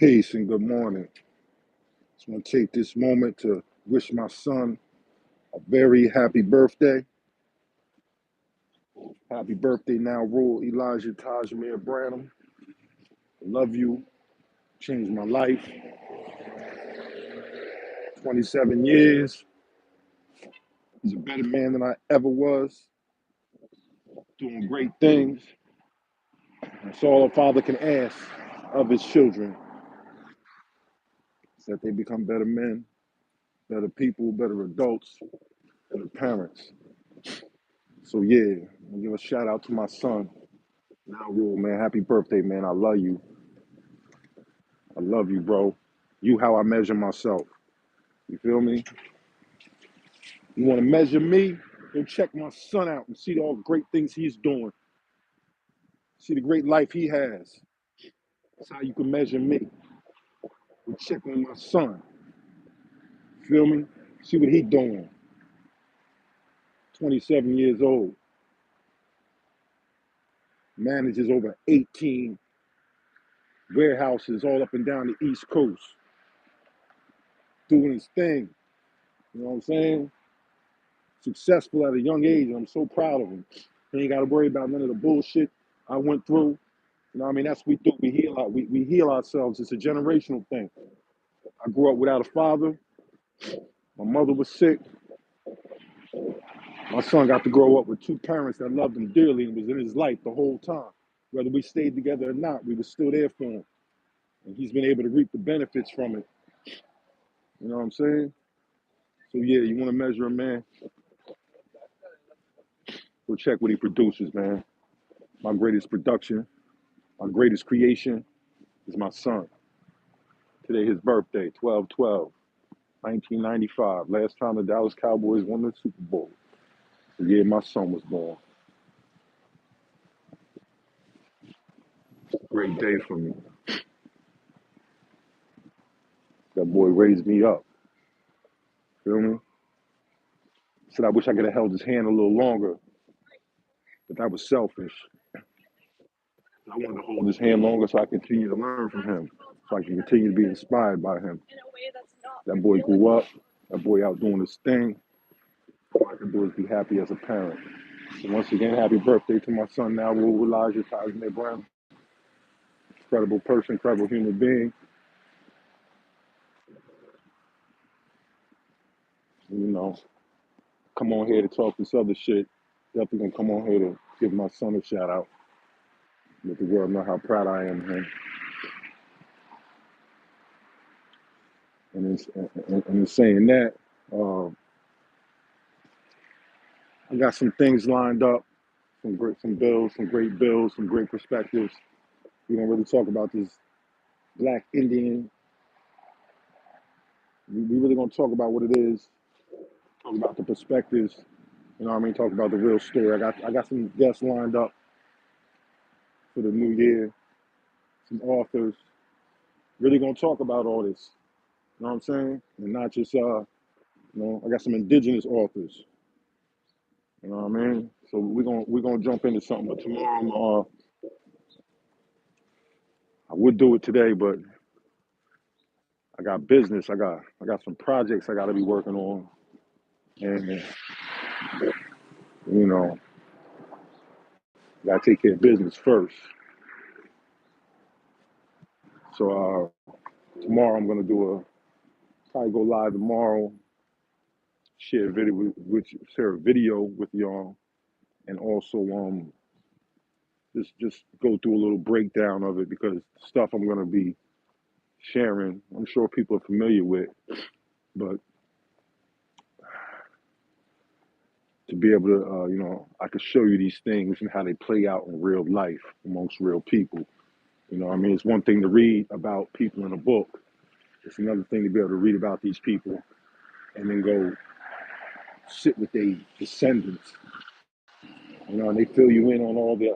Peace and good morning. Just want to take this moment to wish my son a very happy birthday. Happy birthday now, Rule Elijah Tajmir Branham. I love you. Changed my life. 27 years. He's a better man than I ever was. Doing great things. That's all a father can ask of his children. Is that they become better men, better people, better adults, better parents. So yeah, I'll give a shout out to my son. Now, Rule, man, happy birthday, man. I love you. I love you, bro. You how I measure myself. You feel me? You want to measure me? Go check my son out and see all the great things he's doing. See the great life he has. That's how you can measure me. Go check on my son. Feel me? See what he doing. 27 years old. Manages over 18 warehouses all up and down the East Coast. Doing his thing. You know what I'm saying? Successful at a young age, and I'm so proud of him. He ain't got to worry about none of the bullshit I went through. You know what I mean? That's what we do. We heal we heal ourselves. It's a generational thing. I grew up without a father. My mother was sick. My son got to grow up with two parents that loved him dearly and was in his life the whole time. Whether we stayed together or not, we were still there for him. And he's been able to reap the benefits from it. You know what I'm saying? So yeah, you want to measure a man? Go check what he produces, man. My greatest production, my greatest creation is my son. Today his birthday, 12/12, 1995. Last time the Dallas Cowboys won the Super Bowl. The year my son was born. Great day for me. That boy raised me up. Feel me? Said I wish I could have held his hand a little longer, but that was selfish. I wanted to hold his hand longer so I could continue to learn from him, so I can continue to be inspired by him. That boy grew up. That boy out doing his thing. All I can do is be happy as a parent. So once again, happy birthday to my son now, Will Elijah Tajmir Brown. Incredible person, incredible human being. You know, come on here to talk this other shit. Definitely gonna come on here to give my son a shout out. Let the world know how proud I am of him. And in saying that, uh, I got some things lined up, some bills, some great bills, some great perspectives. We don't really talk about this Black Indian. We really gonna talk about what it is. Talk about the perspectives. You know what I mean? Talk about the real story. I got some guests lined up for the new year. Some authors. Really gonna talk about all this. You know what I'm saying? And not just I got some indigenous authors. You know what I mean? So we're gonna jump into something. But tomorrow, I would do it today, but I got business. I got some projects I got to be working on, and you know, got to take care of business first. So tomorrow I'm gonna do probably go live tomorrow, share a video share a video with y'all, and also just go through a little breakdown of it because stuff I'm gonna be sharing, I'm sure people are familiar with, but to be able to, I could show you these things and how they play out in real life amongst real people. You know, what I mean, it's one thing to read about people in a book. It's another thing to be able to read about these people and then go sit with their descendants. You know, and they fill you in on all the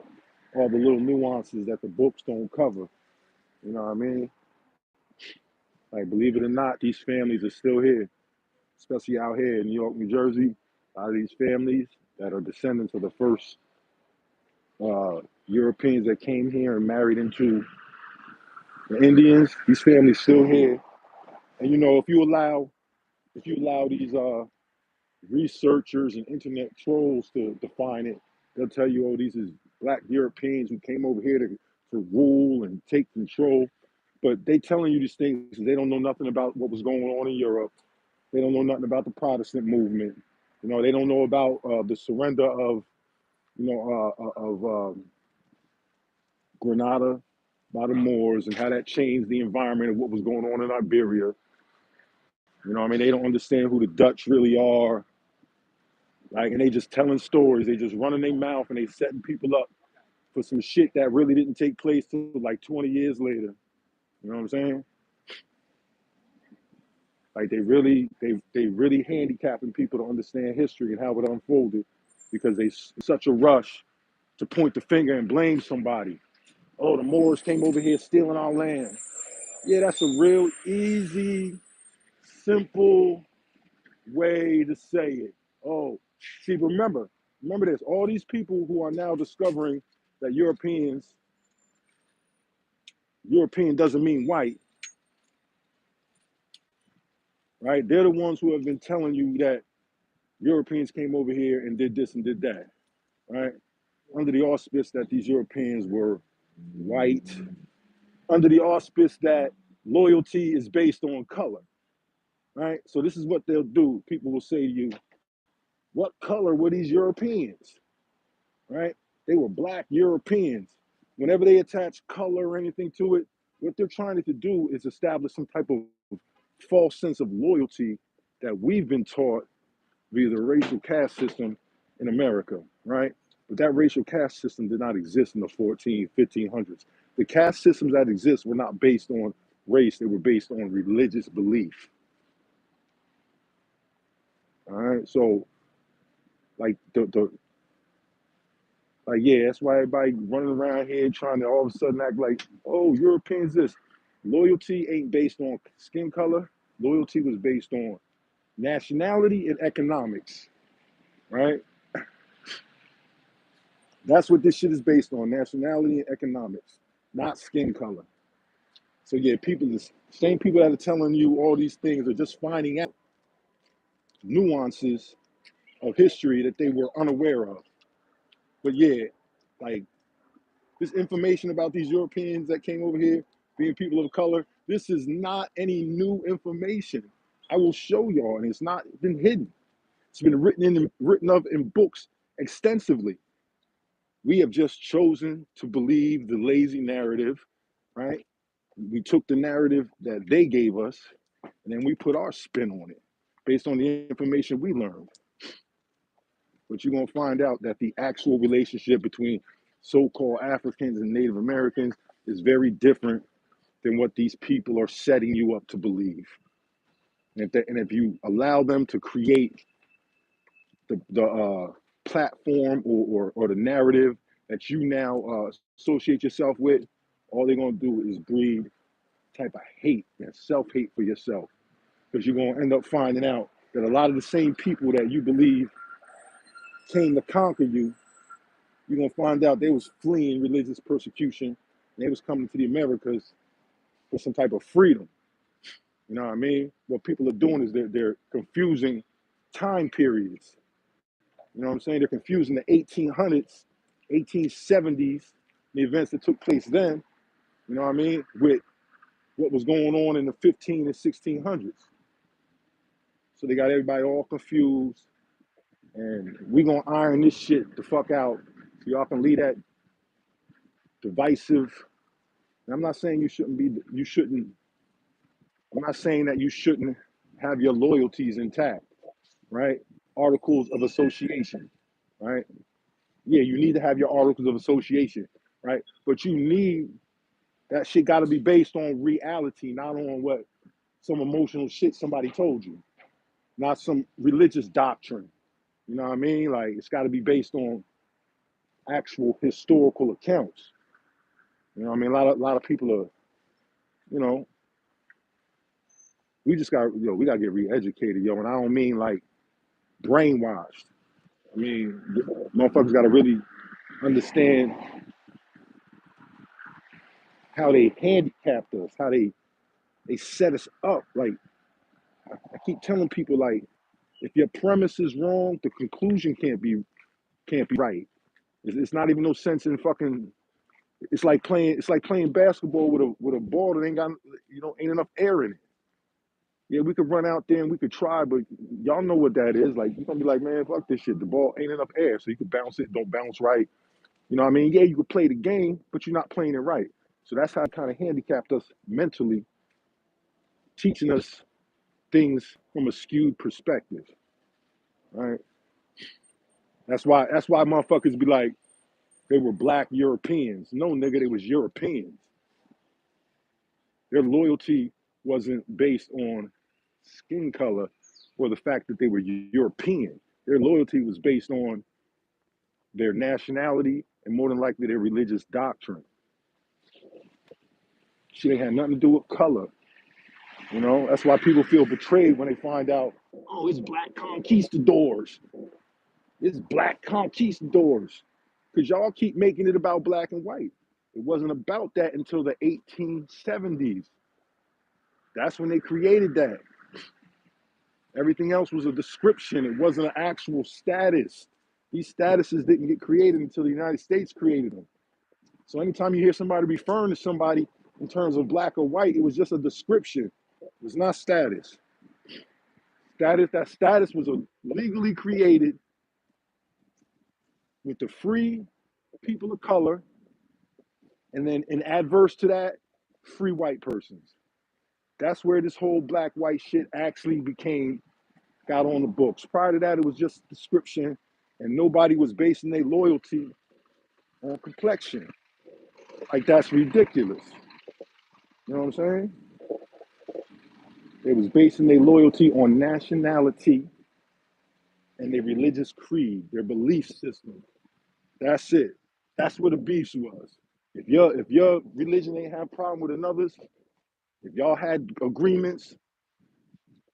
little nuances that the books don't cover. You know what I mean? Like, believe it or not, these families are still here, especially out here in New York, New Jersey. A lot of these families that are descendants of the first Europeans that came here and married into The Indians, these families still here. And you know, if you allow these researchers and internet trolls to define it, they'll tell you, oh, these is black Europeans who came over here to rule and take control. But they telling you these things because they don't know nothing about what was going on in Europe. They don't know nothing about the Protestant movement. You know, they don't know about the surrender of, you know, of Grenada by the Moors and how that changed the environment of what was going on in Iberia. You know, what I mean, they don't understand who the Dutch really are. Like, and they just telling stories. They just running their mouth and they setting people up for some shit that really didn't take place till like 20 years later. You know what I'm saying? Like they really handicapping people to understand history and how it unfolded because they in such a rush to point the finger and blame somebody. Oh, the Moors came over here stealing our land. Yeah, that's a real easy, simple way to say it. Oh, see, remember this. All these people who are now discovering that European doesn't mean white, right? They're the ones who have been telling you that Europeans came over here and did this and did that, right? Under the auspice that these Europeans were white, under the auspice that loyalty is based on color, right? So this is what they'll do. People will say to you, what color were these Europeans, right? They were black Europeans. Whenever they attach color or anything to it, what they're trying to do is establish some type of false sense of loyalty that we've been taught via the racial caste system in America, right? But that racial caste system did not exist in the 1500s. The caste systems that exist were not based on race, they were based on religious belief. All right. So like the like yeah, that's why everybody running around here trying to all of a sudden act like, oh, Europeans this. Loyalty ain't based on skin color. Loyalty was based on nationality and economics, right? That's what this shit is based on, nationality and economics, not skin color. So yeah, people, the same people that are telling you all these things are just finding out nuances of history that they were unaware of. But yeah, like this information about these Europeans that came over here being people of color, this is not any new information. I will show y'all, and it's not been hidden. It's been written of in books extensively. We have just chosen to believe the lazy narrative, right? We took the narrative that they gave us, and then we put our spin on it based on the information we learned. But you're gonna find out that the actual relationship between so-called Africans and Native Americans is very different than what these people are setting you up to believe. And if you allow them to create the platform or the narrative that you now associate yourself with, all they're gonna do is breed type of hate and self-hate for yourself. Because you're gonna end up finding out that a lot of the same people that you believe came to conquer you, you're gonna find out they was fleeing religious persecution and they was coming to the Americas for some type of freedom. You know what I mean? What people are doing is they're confusing time periods. You know what I'm saying? They're confusing the 1800s, 1870s, the events that took place then, you know what I mean, with what was going on in the 15 and 1600s. So they got everybody all confused, and we gonna iron this shit the fuck out so y'all can leave that divisive. And I'm not saying you shouldn't, I'm not saying that you shouldn't have your loyalties intact, right? Articles of association, right? Yeah, you need to have your articles of association, right? But you need that shit got to be based on reality, not on what some emotional shit somebody told you, not some religious doctrine. You know what I mean? Like it's got to be based on actual historical accounts. You know what I mean? A lot of people are, you know, we just got we got to get re-educated, yo. And I don't mean like brainwashed. I mean, motherfuckers got to really understand how they handicapped us, how they set us up. Like I keep telling people, like if your premise is wrong, the conclusion can't be right. It's not even no sense in fucking. It's like playing basketball with a ball that ain't got ain't enough air in it. Yeah, we could run out there and we could try, but y'all know what that is. Like you're gonna be like, man, fuck this shit. The ball ain't enough air, so you could bounce it, don't bounce right. You know what I mean? Yeah, you could play the game, but you're not playing it right. So that's how it kind of handicapped us mentally, teaching us things from a skewed perspective. Right? That's why motherfuckers be like, they were black Europeans. No nigga, they was Europeans. Their loyalty wasn't based on skin color or the fact that they were European. Their loyalty was based on their nationality and more than likely their religious doctrine. Shit ain't had nothing to do with color. That's why people feel betrayed when they find out, oh, it's black conquistadors. It's black conquistadors. Because y'all keep making it about black and white. It wasn't about that until the 1870s. That's when they created that. Everything else was a description. It wasn't an actual status. These statuses didn't get created until the United States created them. So anytime you hear somebody referring to somebody in terms of black or white, it was just a description. It was not status. That status was legally created with the free people of color, and then in adverse to that, free white persons. That's where this whole black white shit actually got on the books. Prior to that, it was just a description, and nobody was basing their loyalty on complexion. Like that's ridiculous. You know what I'm saying? They was basing their loyalty on nationality and their religious creed, their belief system. That's it. That's what the beefs was. If your religion ain't have a problem with another's, if y'all had agreements,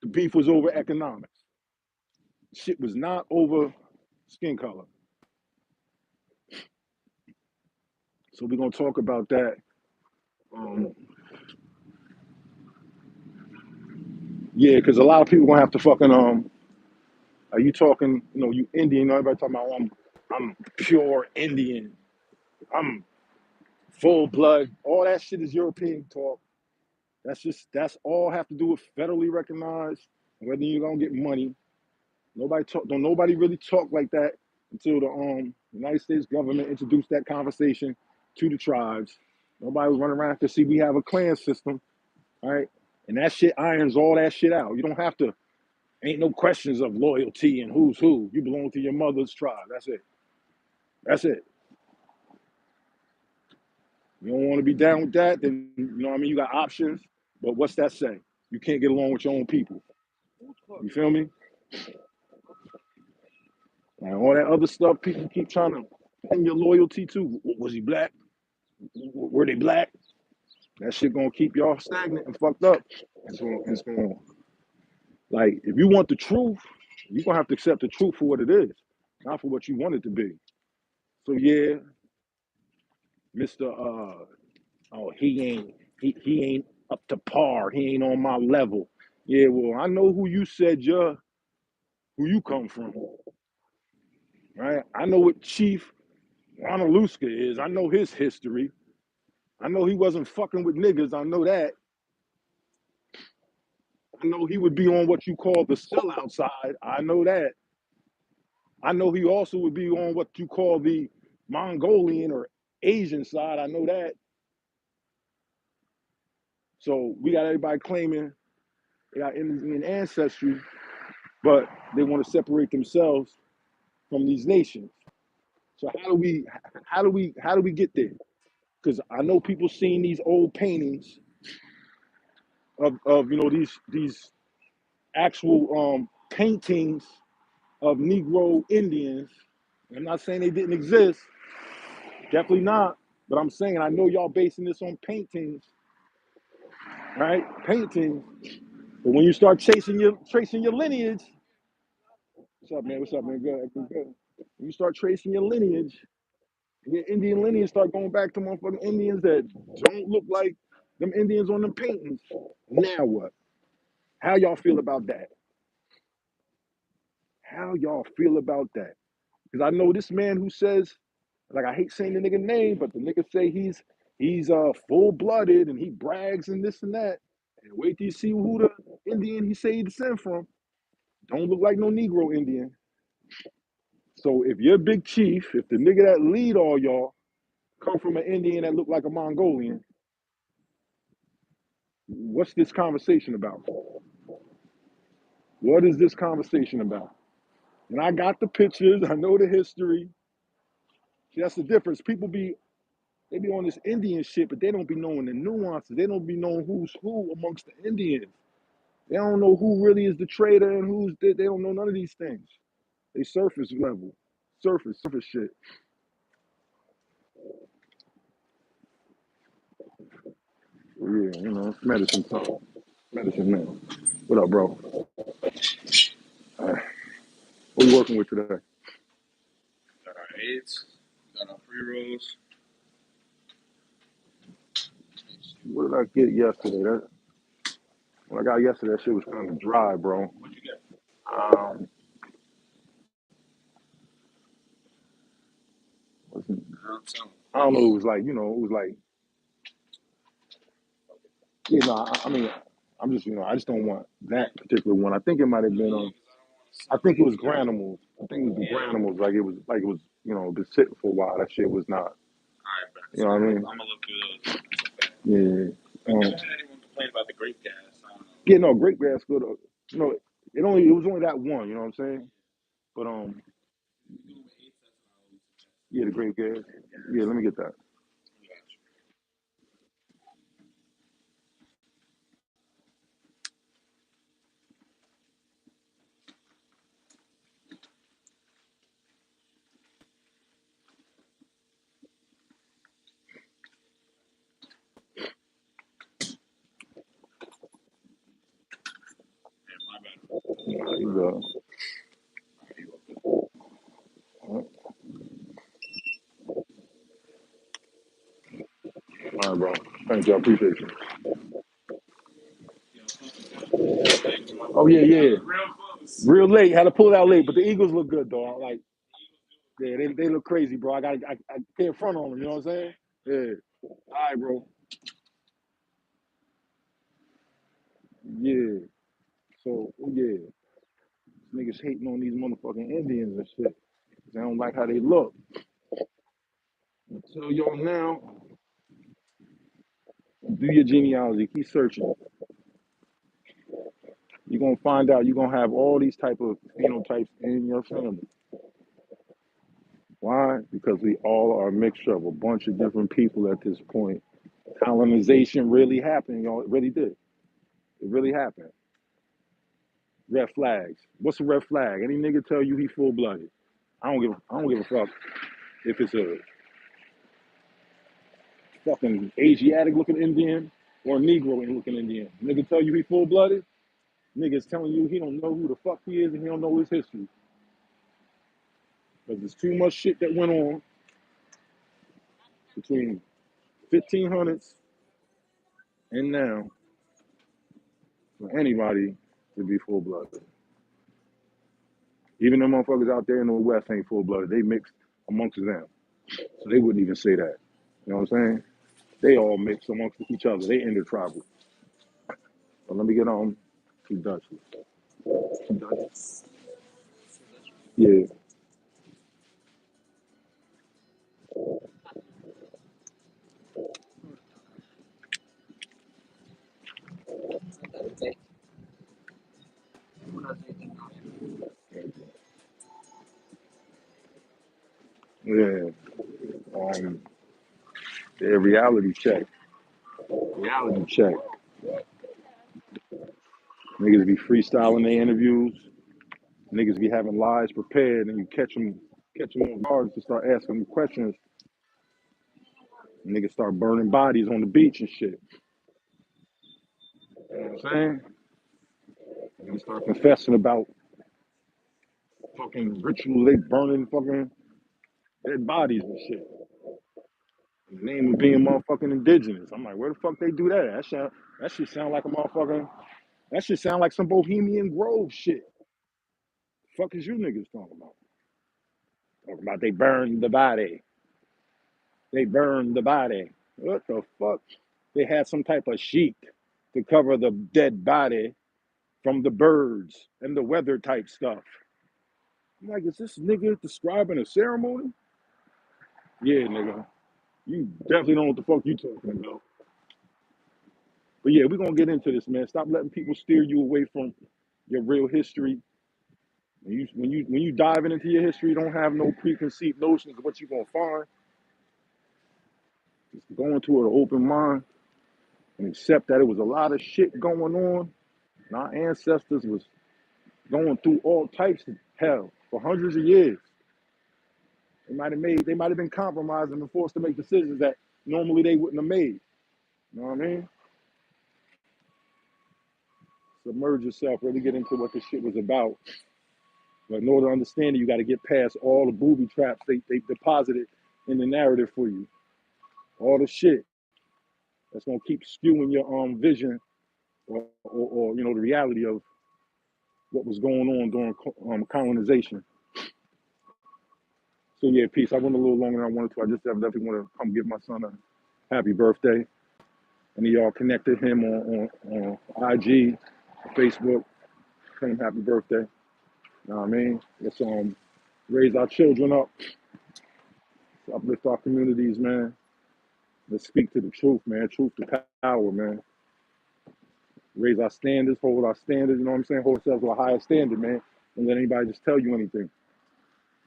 the beef was over economics. Shit was not over skin color. So we're gonna talk about that. Um, yeah, because a lot of people gonna have to fucking are you talking? You Indian? Everybody talking about I'm pure Indian. I'm full blood. All that shit is European talk. That's all have to do with federally recognized. Whether you're gonna get money. Nobody really talk like that until the United States government introduced that conversation to the tribes. Nobody was running around to see we have a clan system, all right? And that shit irons all that shit out. You don't have to. Ain't no questions of loyalty and who's who. You belong to your mother's tribe. That's it. That's it. You don't want to be down with that, then what I mean. You got options, but what's that say? You can't get along with your own people. You feel me? And all that other stuff, people keep trying to pin your loyalty to. Was he black? Were they black? That shit gonna keep y'all stagnant and fucked up. It's gonna like if you want the truth, you're gonna have to accept the truth for what it is, not for what you want it to be. So yeah, Mr. Oh, he ain't up to par. He ain't on my level. Yeah, well, I know who you said who you come from, right? I know what Chief Ronaluska is. I know his history. I know he wasn't fucking with niggas. I know that. I know he would be on what you call the sellout side. I know that. I know he also would be on what you call the Mongolian or Asian side. I know that. So we got everybody claiming they got Indian ancestry, but they want to separate themselves from these nations. So how do we get there? Because I know people seeing these old paintings of these actual paintings of Negro Indians. I'm not saying they didn't exist, definitely not. But I'm saying I know y'all basing this on paintings, right? Paintings. But when you start tracing your lineage, what's up, man? What's up, man? Good, good, good. When you start tracing your lineage, And then Indian lineage start going back to motherfucking Indians that don't look like them Indians on them paintings. Now what? How y'all feel about that? How y'all feel about that? Because I know this man who says, like, I hate saying the nigga name, but the nigga say he's full blooded and he brags and this and that. And wait till you see who the Indian he say he descend from. Don't look like no Negro Indian. So if you're big chief, if the nigga that lead all y'all come from an Indian that look like a Mongolian, what's this conversation about? What is this conversation about? And I got the pictures, I know the history. See, that's the difference. They be on this Indian shit, but they don't be knowing the nuances. They don't be knowing who's who amongst the Indians. They don't know who really is the traitor and they don't know none of these things. They surface level, surface shit. Yeah, it's medicine time. Medicine man. What up, bro? What you working with today? Got our eights, got our pre-rolls. What did I get yesterday? What I got yesterday, that shit was kind of dry, bro. What'd you get? Um, I don't know. It was like, I mean, I just don't want that particular one. I think it might have been I think it was Granimals. I think it was the Granimals. Like it was, been sitting for a while. That shit was not. Alright, bro. You know what I mean? I'm gonna look through those. Yeah. I never had anyone complain about the grape gas. I don't know. Yeah, no, great grass good. It was only that one. You know what I'm saying? But yeah, the grape gas. Yeah, let me get that. My bad. All right, bro. Thank you. I appreciate you. Oh yeah, yeah. Real close. Real late. Had to pull it out late, but the Eagles look good though. Like, yeah, they look crazy, bro. I can't front on them. You know what I'm saying? Yeah. All right, bro. Yeah. So yeah, niggas hating on these motherfucking Indians and shit. They don't like how they look. I tell y'all now, do your genealogy. Keep searching. You're gonna find out you're gonna have all these type of phenotypes in your family. Why? Because we all are a mixture of a bunch of different people at this point. Colonization really happened, y'all. It really did. It really happened. Red flags. What's a red flag? Any nigga tell you he full blooded. I don't give a fuck if it's a fucking Asiatic looking Indian or a Negro looking Indian. Nigga tell you he full blooded. Nigga's telling you he don't know who the fuck he is and he don't know his history. Because there's too much shit that went on between 1500s and now for anybody to be full blooded. Even the motherfuckers out there in the West ain't full blooded. They mixed amongst them. So they wouldn't even say that. You know what I'm saying? They all mix amongst each other. They intertribal. So let me get on to Dutchess. Yeah. Yeah. Um, their reality check. Reality check. Niggas be freestyling their interviews. Niggas be having lies prepared, and you catch them on guard to start asking them questions. Niggas start burning bodies on the beach and shit. You know what I'm saying? Niggas start confessing about fucking ritual, they burning fucking dead bodies and shit. In the name of being motherfucking indigenous. I'm like, where the fuck they do that? That shit sound like a motherfucker. That shit sound like some Bohemian Grove shit. Fuck is you niggas talking about? Talking about they burned the body. They burned the body. What the fuck? They had some type of sheet to cover the dead body from the birds and the weather type stuff. I'm like, is this nigga describing a ceremony? Yeah, nigga. You definitely don't know what the fuck you talking about. But yeah, we're gonna get into this, man. Stop letting people steer you away from your real history. When you diving into your history, don't have no preconceived notions of what you're gonna find. Just go into it with an open mind and accept that it was a lot of shit going on. And our ancestors was going through all types of hell for hundreds of years. They might have been compromised and been forced to make decisions that normally they wouldn't have made. You know what I mean? Submerge yourself, really get into what this shit was about. But in order to understand it, you got to get past all the booby traps they deposited in the narrative for you. All the shit that's gonna keep skewing your vision or the reality of what was going on during colonization. So yeah, peace. I went a little longer than I wanted to. I just definitely want to come give my son a happy birthday. And y'all connected him on IG, Facebook. Tell him happy birthday. You know what I mean? Let's raise our children up, uplift our communities, man. Let's speak to the truth, man. Truth to power, man. Raise our standards, hold our standards, you know what I'm saying? Hold ourselves to a higher standard, man. Don't let anybody just tell you anything.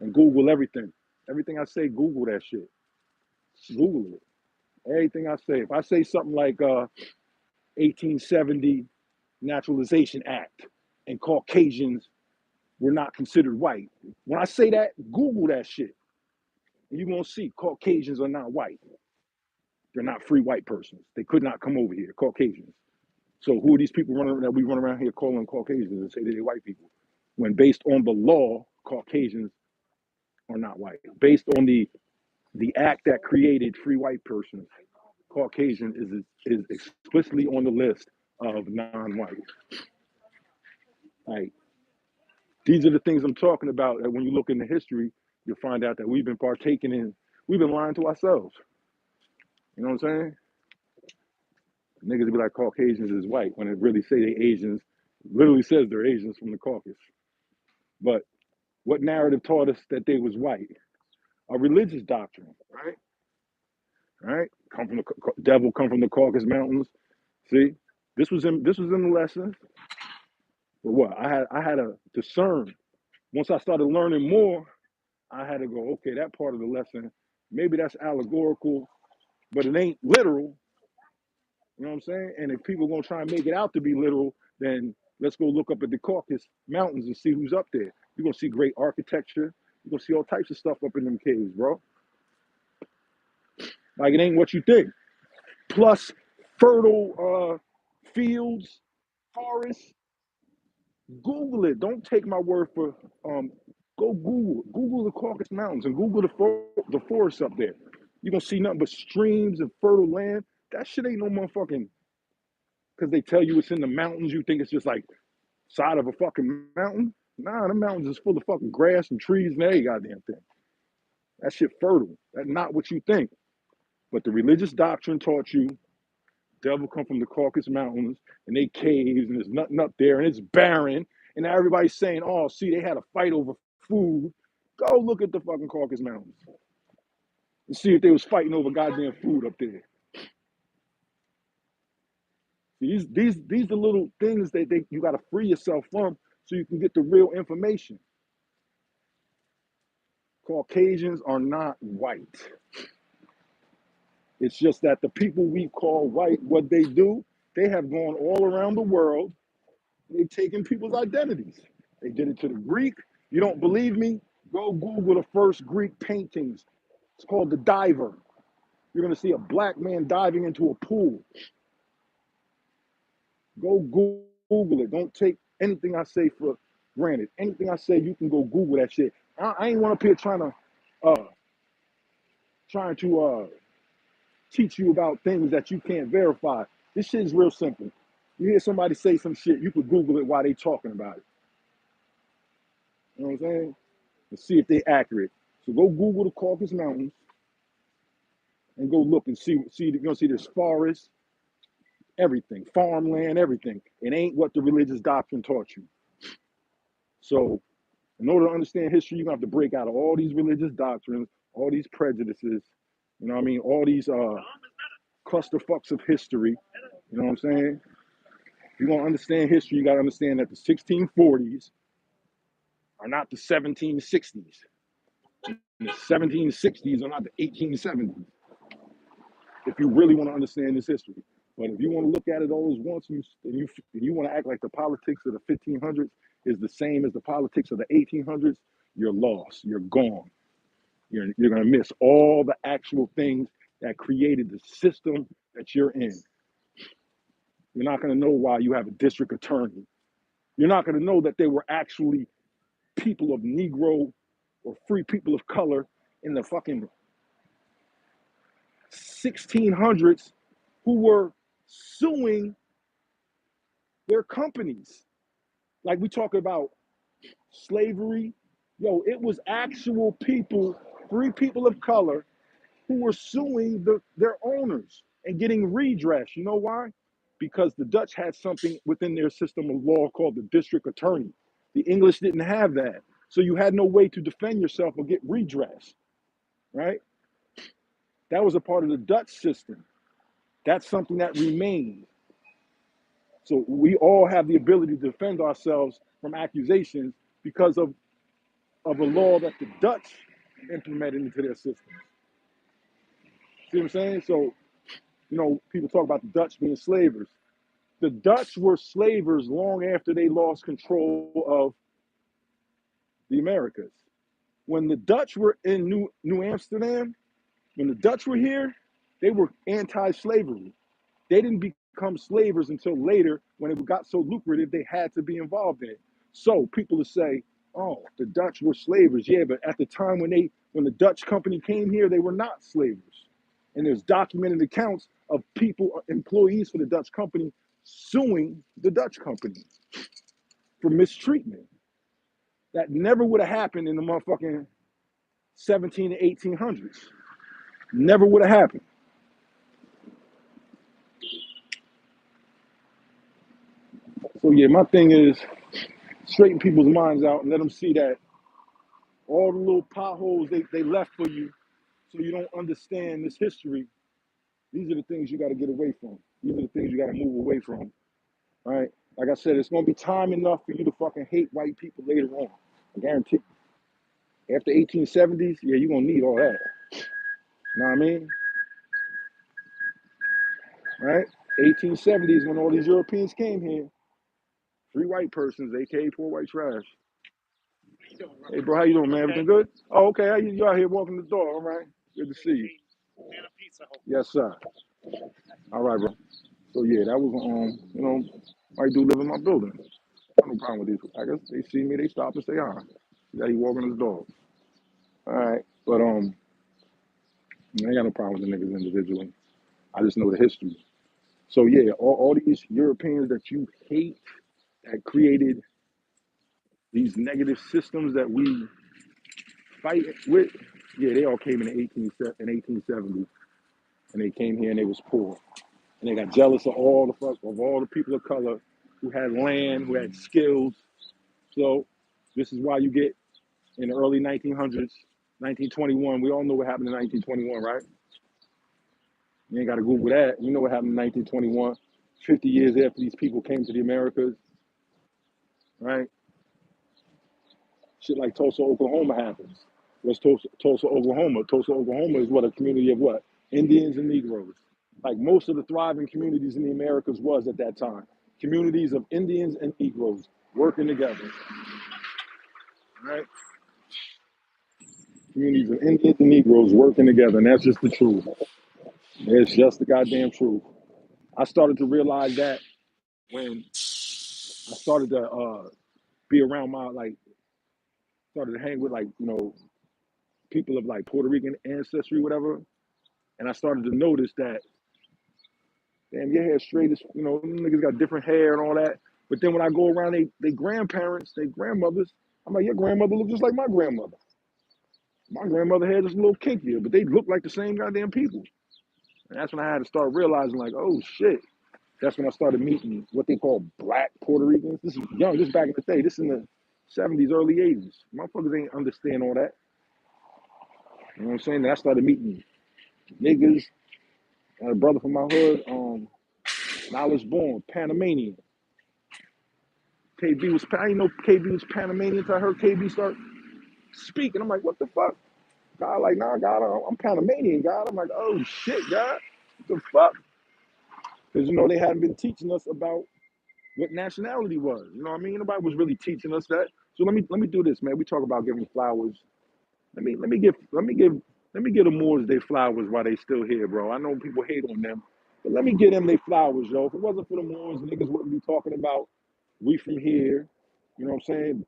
And Google everything. Everything I say, Google that shit. Google it. Everything I say. If I say something like 1870 Naturalization Act and Caucasians were not considered white. When I say that, Google that shit. And you're going to see Caucasians are not white. They're not free white persons. They could not come over here, Caucasians. So who are these people that we run around here calling Caucasians and say that they're white people? When based on the law, Caucasians are not white. Based on the act that created free white persons, Caucasian is explicitly on the list of non-white. Like, these are the things I'm talking about. That when you look into history, you'll find out that we've been partaking in, we've been lying to ourselves. You know what I'm saying? Niggas be like Caucasians is white when it really say they Asians. Literally says they're Asians from the Caucasus. But what narrative taught us that they was white? A religious doctrine, right? Right? Come from the devil, come from the Caucasus Mountains. See, this was in the lessons. But what I had to discern. Once I started learning more, I had to go, okay, that part of the lesson, maybe that's allegorical, but it ain't literal. You know what I'm saying? And if people are gonna try and make it out to be literal, then let's go look up at the Caucasus Mountains and see who's up there. You're gonna see great architecture. You're gonna see all types of stuff up in them caves, bro. Like it ain't what you think. Plus fertile fields, forests. Google it. Don't take my word for go Google the Caucasus Mountains and Google the forests up there. You're gonna see nothing but streams and fertile land. That shit ain't no motherfucking because they tell you it's in the mountains, you think it's just like side of a fucking mountain. Nah, the mountains is full of fucking grass and trees and every goddamn thing. That shit fertile. That's not what you think. But the religious doctrine taught you devil come from the Caucasus Mountains and they caves and there's nothing up there and it's barren. And now everybody's saying, oh, see, they had a fight over food. Go look at the fucking Caucasus Mountains and see if they was fighting over goddamn food up there. These are little things that you got to free yourself from so you can get the real information. Caucasians are not white. It's just that the people we call white, what they do, they have gone all around the world. They've taken people's identities. They did it to the Greek. You don't believe me? Go Google the first Greek paintings. It's called The Diver. You're going to see a black man diving into a pool. Go Google it. Don't take anything I say for granted. Anything I say, you can go Google that shit. I ain't want up here trying to teach you about things that you can't verify. This shit is real simple. You hear somebody say some shit, you could Google it while they talking about it. You know what I'm saying? And see if they're accurate. So go Google the Caucasus Mountains and go look and see. You're gonna see there's forests, everything, farmland, everything. It ain't what the religious doctrine taught you. So in order to understand history, you're gonna have to break out of all these religious doctrines, all these prejudices, you know what I mean? All these clusterfucks of history. You know what I'm saying? If you're gonna understand history, you gotta understand that the 1640s are not the 1760s. And the 1760s are not the 1870s. If you really want to understand this history. But if you want to look at it all at once, you want to act like the politics of the 1500s is the same as the politics of the 1800s, you're lost. You're gone. You're going to miss all the actual things that created the system that you're in. You're not going to know why you have a district attorney. You're not going to know that they were actually people of Negro or free people of color in the fucking 1600s who were suing their companies. Like we talk about slavery. Yo, it was actual people, free people of color, who were suing their owners and getting redress. You know why? Because the Dutch had something within their system of law called the district attorney. The English didn't have that. So you had no way to defend yourself or get redress, right? That was a part of the Dutch system. That's something that remained. So we all have the ability to defend ourselves from accusations because of a law that the Dutch implemented into their system. See what I'm saying? So, people talk about the Dutch being slavers. The Dutch were slavers long after they lost control of the Americas. When the Dutch were in New Amsterdam, when the Dutch were here, they were anti-slavery. They didn't become slavers until later when it got so lucrative they had to be involved in it. So people will say, oh, the Dutch were slavers. Yeah, but at the time when the Dutch company came here, they were not slavers. And there's documented accounts of people, employees for the Dutch company, suing the Dutch company for mistreatment. That never would have happened in the motherfucking 17 to 1800s. Never would have happened. So yeah, my thing is straighten people's minds out and let them see that all the little potholes they left for you so you don't understand this history, these are the things you got to get away from. These are the things you got to move away from. All right? Like I said, it's going to be time enough for you to fucking hate white people later on. I guarantee. After 1870s, yeah, you're going to need all that. You know what I mean? Right? 1870s, when all these Europeans came here, three white persons, aka poor white trash. Hey, bro, how you doing, man? Everything good? Oh, okay. How you out here walking the dog? All right. Good to see you. Yes, sir. All right, bro. So yeah, that was white dude live in my building. Got no problem with these. I guess they see me, they stop and say hi. Yeah, he walking his dog. All right, but I ain't got no problem with the niggas individually. I just know the history. So yeah, all these Europeans that you hate that created these negative systems that we fight with, yeah, they all came in 1870, and they came here and they was poor, and they got jealous of all the people of color who had land, who had skills. So this is why you get in the early 1900s, 1921. We all know what happened in 1921, right? You ain't got to Google that. You know what happened in 1921, 50 years after these people came to the Americas, right? Shit like Tulsa, Oklahoma happens. What's Tulsa, Oklahoma? Tulsa, Oklahoma is what, a community of what? Indians and Negroes. Like most of the thriving communities in the Americas was at that time. Communities of Indians and Negroes working together, right? Communities of Indians and Negroes working together, and that's just the truth. It's just the goddamn truth. I started to realize that when I started to be around started to hang with people of like Puerto Rican ancestry, whatever. And I started to notice that, damn, your hair straight as, them niggas got different hair and all that. But then when I go around they grandparents, they grandmothers, I'm like, your grandmother look just like my grandmother. My grandmother had just a little kinkier, but they look like the same goddamn people. And that's when I had to start realizing, like, oh shit. That's when I started meeting what they call black Puerto Ricans. This is young, this back in the day. This in the 70s, early 80s. Motherfuckers ain't understand all that. You know what I'm saying? Then I started meeting niggas. I had a brother from my hood, when I was born, Panamanian. KB was, I didn't know KB was Panamanian until I heard KB start speaking. I'm like, what the fuck? God, like, nah, God, I'm Panamanian, God. I'm like, oh shit, God. What the fuck? Because, they hadn't been teaching us about what nationality was. You know what I mean? Nobody was really teaching us that. So let me do this, man. We talk about giving flowers. Let me give the Moors their flowers while they still here, bro. I know people hate on them, but let me give them their flowers, yo. If it wasn't for the Moors, niggas wouldn't be talking about we from here. You know what I'm saying?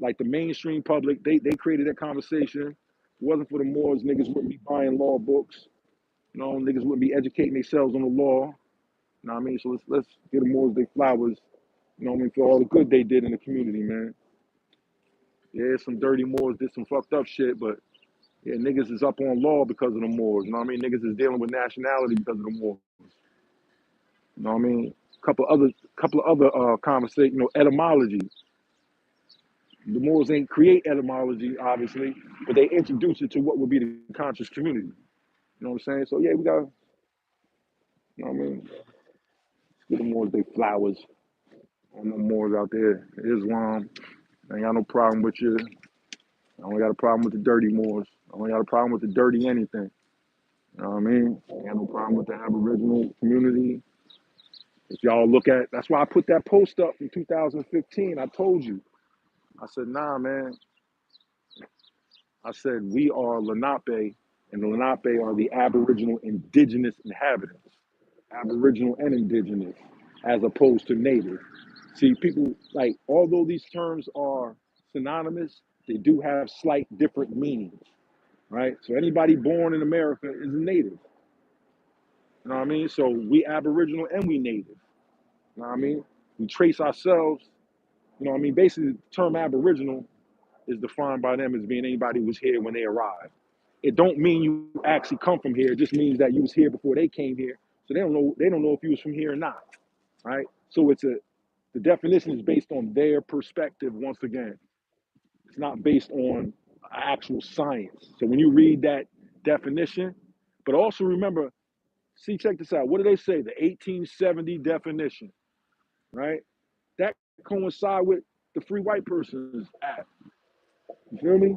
Like the mainstream public, they created that conversation. If it wasn't for the Moors, niggas wouldn't be buying law books. Niggas wouldn't be educating themselves on the law. You know what I mean? So let's give the Moors their flowers. You know what I mean? For all the good they did in the community, man. Yeah, some dirty Moors did some fucked up shit, but yeah, niggas is up on law because of the Moors. You know what I mean? Niggas is dealing with nationality because of the Moors. You know what I mean? Couple of other conversation, etymology. The Moors ain't create etymology, obviously, but they introduce it to what would be the conscious community. You know what I'm saying? So yeah, we got, you know what I mean? Give the Moors they flowers on the Moors out there. Islam, I ain't got no problem with you. I only got a problem with the dirty Moors. I only got a problem with the dirty anything. You know what I mean? I ain't got no problem with the Aboriginal community. If y'all look at, that's why I put that post up in 2015. I told you. I said, nah, man. I said, we are Lenape, and the Lenape are the Aboriginal indigenous inhabitants. Aboriginal and indigenous, as opposed to native. See, people, like, although these terms are synonymous, they do have slight different meanings, right? So anybody born in America is a native. You know what I mean? So we Aboriginal and we native. You know what I mean? We trace ourselves. You know what I mean? Basically, the term Aboriginal is defined by them as being anybody who was here when they arrived. It don't mean you actually come from here. It just means that you was here before they came here. So they don't know if you was from here or not, right? So the definition is based on their perspective once again. It's not based on actual science. So when you read that definition, but also remember, see, check this out. What do they say? The 1870 definition, right? That coincide with the Free White Persons Act. You feel me?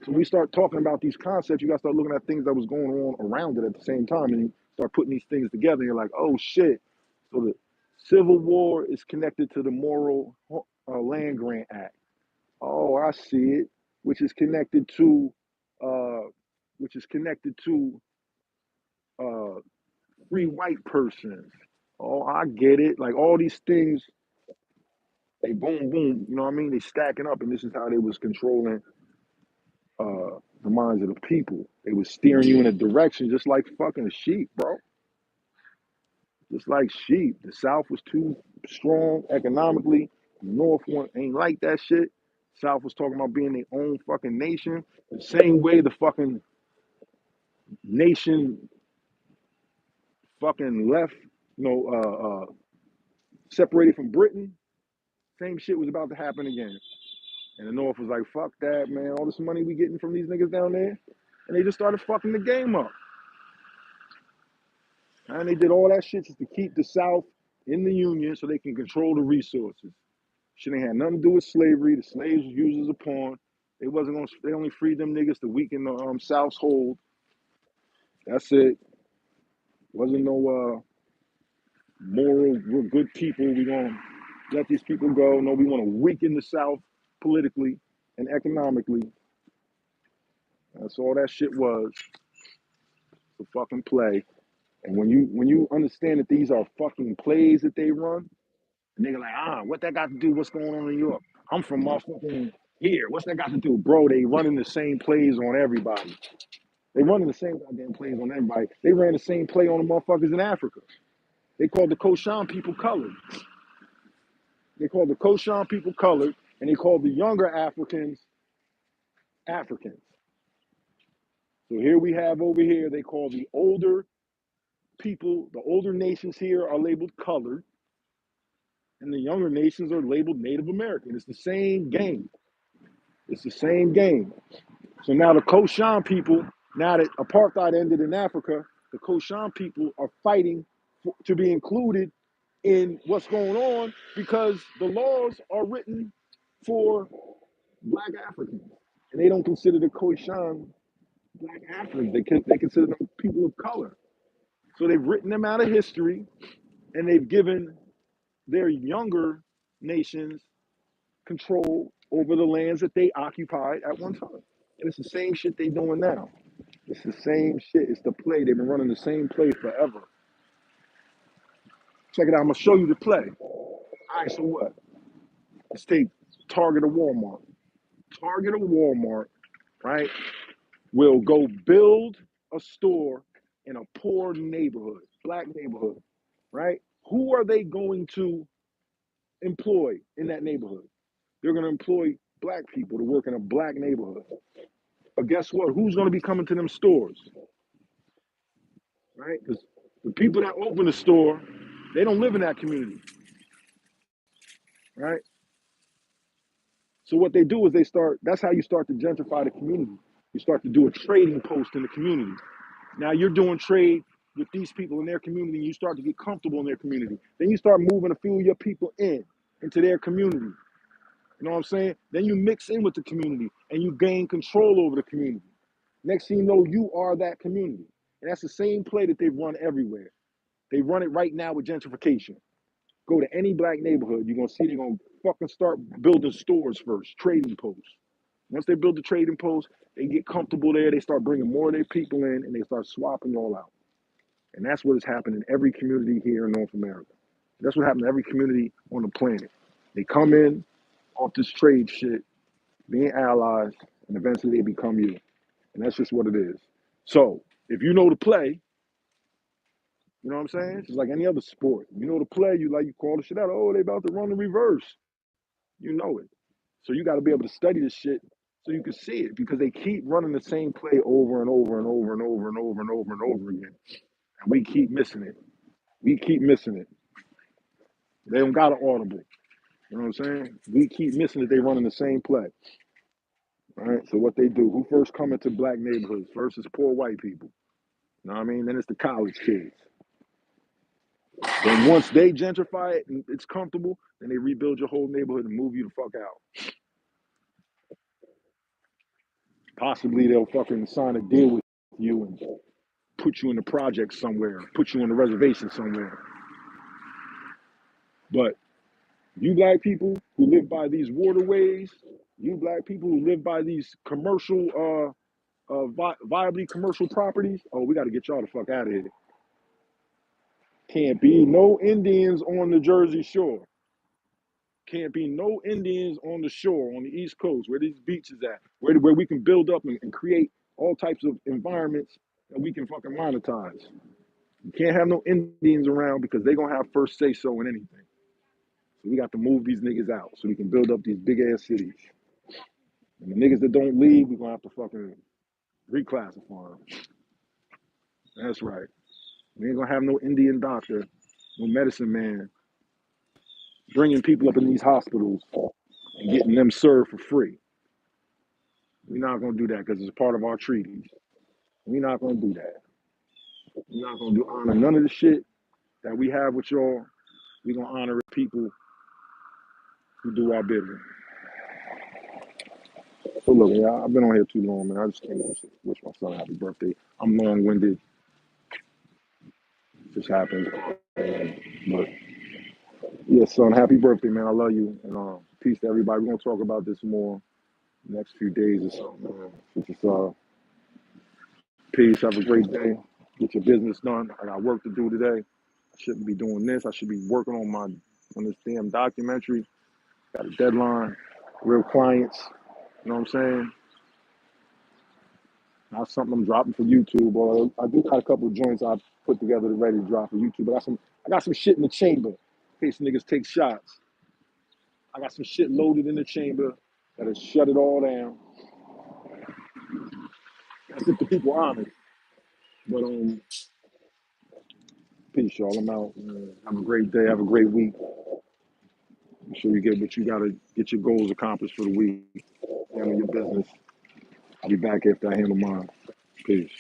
So when we start talking about these concepts, you got to start looking at things that was going on around it at the same time, and you start putting these things together. And you're like, oh shit! So the Civil War is connected to the Morrill Land Grant Act. Oh, I see it. Which is connected to, uh, which is connected to uh, free white persons. Oh, I get it. Like all these things, they boom, boom. You know what I mean? They stacking up, and this is how they was controlling the minds of the people. They was steering you in a direction just like fucking sheep, bro. Just like sheep. The South was too strong economically. The North one ain't like that shit. South was talking about being their own fucking nation. The same way the fucking nation fucking left, separated from Britain. Same shit was about to happen again. And the North was like, fuck that, man. All this money we getting from these niggas down there. And they just started fucking the game up. And they did all that shit just to keep the South in the Union so they can control the resources. Shit ain't had nothing to do with slavery. The slaves was used as a pawn. They wasn't gonna. They only freed them niggas to weaken the South's hold. That's it. Wasn't no moral. We're good people. We gonna let these people go. No, we want to weaken the South politically and economically. That's all that shit was. To fucking play. And when you understand that these are fucking plays that they run, and they're like, what that got to do? What's going on in Europe? I'm from motherfucking Here, what's that got to do? Bro, they running the same plays on everybody. They running the same goddamn plays on everybody. They ran the same play on the motherfuckers in Africa. They called the Koshan people colored. They called the Koshan people colored, and they called the younger Africans Africans. So here we have over here, they call the older people, the older nations here are labeled colored, and the younger nations are labeled Native American. It's the same game. It's the same game. So now the Koshan people, now that apartheid ended in Africa, the Koshan people are fighting to be included in what's going on because the laws are written for black Africans. And they don't consider the Koshan black Africans. They consider them people of color. So they've written them out of history and they've given their younger nations control over the lands that they occupied at one time. And it's the same shit they doing now. It's the same shit. It's the play. They've been running the same play forever. Check it out. I'm gonna show you the play. All right, so what? Let's take Target or Walmart. Target or Walmart, right, will go build a store in a poor neighborhood, black neighborhood, right? Who are they going to employ in that neighborhood? They're going to employ black people to work in a black neighborhood. But guess what? Who's going to be coming to them stores, right? Because the people that open the store, they don't live in that community, right? So what they do is that's how you start to gentrify the community. You start to do a trading post in the community. Now you're doing trade with these people in their community, and you start to get comfortable in their community. Then you start moving a few of your people into their community. You know what I'm saying? Then you mix in with the community and you gain control over the community. Next thing you know, you are that community. And that's the same play that they run everywhere. They run it right now with gentrification. Go to any black neighborhood, you're gonna see they're gonna fucking start building stores first, trading posts. Once they build the trading posts, they get comfortable there, they start bringing more of their people in and they start swapping all out. And that's what has happened in every community here in North America. That's what happened in every community on the planet. They come in off this trade shit, being allies, and eventually they become you. And that's just what it is. So if you know the play, you know what I'm saying? It's just like any other sport. You know the play, you call the shit out. Oh, they about to run the reverse. You know it. So you got to be able to study this shit so you can see it because they keep running the same play over and over and over and over and over and over and over again. And we keep missing it. We keep missing it. They don't got an audible. You know what I'm saying? We keep missing it. They running the same play. All right. So what they do, who first come into black neighborhoods? First is poor white people. You know what I mean? Then it's the college kids. Then once they gentrify it and it's comfortable, then they rebuild your whole neighborhood and move you the fuck out. Possibly they'll fucking sign a deal with you and put you in the project somewhere, put you on the reservation somewhere. But you black people who live by these waterways, you black people who live by these commercial, viably commercial properties, oh, we got to get y'all the fuck out of here. Can't be no Indians on the Jersey Shore. Can't be no Indians on the shore, on the East Coast, where these beaches at, where we can build up and create all types of environments that we can fucking monetize. You can't have no Indians around because they're gonna have first say so in anything. So we got to move these niggas out so we can build up these big ass cities. And the niggas that don't leave, we're gonna have to fucking reclassify them. That's right. We ain't gonna have no Indian doctor, no medicine man, bringing people up in these hospitals and getting them served for free. We're not gonna do that because it's part of our treaties. We're not gonna do that. We're not gonna honor none of the shit that we have with y'all. We're gonna honor people who do our bidding. So look, yeah, I've been on here too long, man. I just came to wish my son happy birthday. I'm long-winded. It just happens. But yeah, son, happy birthday, man. I love you. And peace to everybody. We're gonna talk about this more next few days or something, man. So just peace. Have a great day. Get your business done. I got work to do today. I shouldn't be doing this. I should be working on this damn documentary. Got a deadline. Real clients. You know what I'm saying? Not something I'm dropping for YouTube, or I do got a couple of joints I put together to ready to drop for YouTube. But I got some shit in the chamber in case niggas take shots. I got some shit loaded in the chamber that'll shut it all down. That's if the people honest. But peace, y'all. I'm out. Man. Have a great day. Have a great week. Make sure you get what you gotta get your goals accomplished for the week. Handle your business. I'll be back after I handle mine. Peace.